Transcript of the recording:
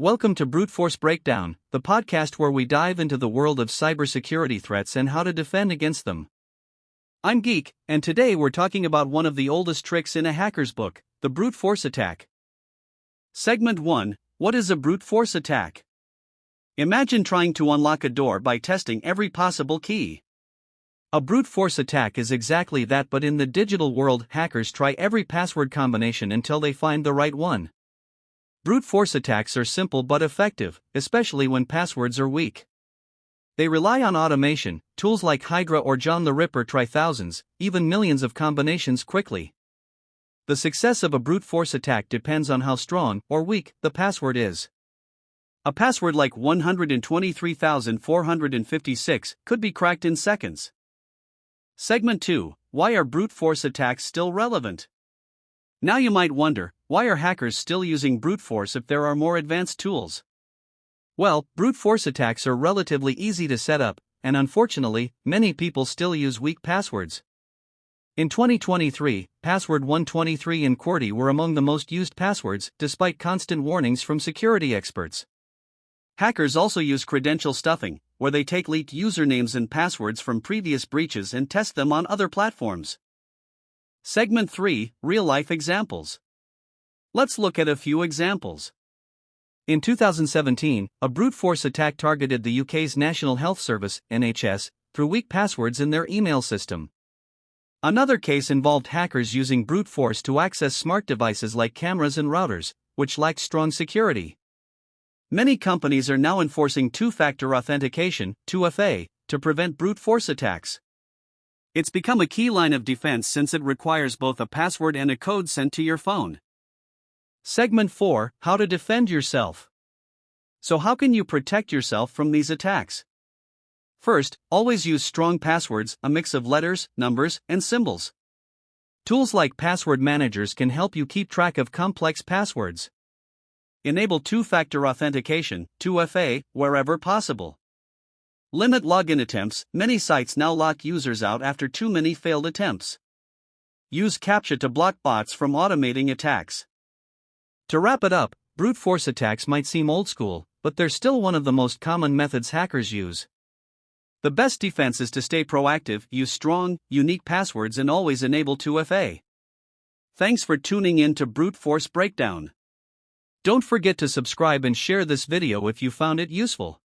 Welcome to Brute Force Breakdown, the podcast where we dive into the world of cybersecurity threats and how to defend against them. I'm Geek, and today we're talking about one of the oldest tricks in a hacker's book, the brute force attack. Segment 1: What is a brute force attack? Imagine trying to unlock a door by testing every possible key. A brute force attack is exactly that, but in the digital world, hackers try every password combination until they find the right one. Brute force attacks are simple but effective, especially when passwords are weak. They rely on automation. Tools like Hydra or John the Ripper try thousands, even millions of combinations quickly. The success of a brute force attack depends on how strong or weak the password is. A password like 123,456 could be cracked in seconds. Segment 2: Why are brute force attacks still relevant? Now you might wonder, why are hackers still using brute force if there are more advanced tools? Well, brute force attacks are relatively easy to set up, and unfortunately, many people still use weak passwords. In 2023, password 123 and QWERTY were among the most used passwords, despite constant warnings from security experts. Hackers also use credential stuffing, where they take leaked usernames and passwords from previous breaches and test them on other platforms. Segment 3: Real-life examples. Let's look at a few examples. In 2017, a brute force attack targeted the UK's National Health Service, NHS, through weak passwords in their email system. Another case involved hackers using brute force to access smart devices like cameras and routers, which lacked strong security. Many companies are now enforcing two-factor authentication, 2FA, to prevent brute force attacks. It's become a key line of defense since it requires both a password and a code sent to your phone. Segment 4: How to defend yourself. So how can you protect yourself from these attacks? First, always use strong passwords, a mix of letters, numbers, and symbols. Tools like password managers can help you keep track of complex passwords. Enable two-factor authentication, 2FA, wherever possible. Limit login attempts. Many sites now lock users out after too many failed attempts. Use CAPTCHA to block bots from automating attacks. To wrap it up, brute force attacks might seem old school, but they're still one of the most common methods hackers use. The best defense is to stay proactive, use strong, unique passwords, and always enable 2FA. Thanks for tuning in to Brute Force Breakdown. Don't forget to subscribe and share this video if you found it useful.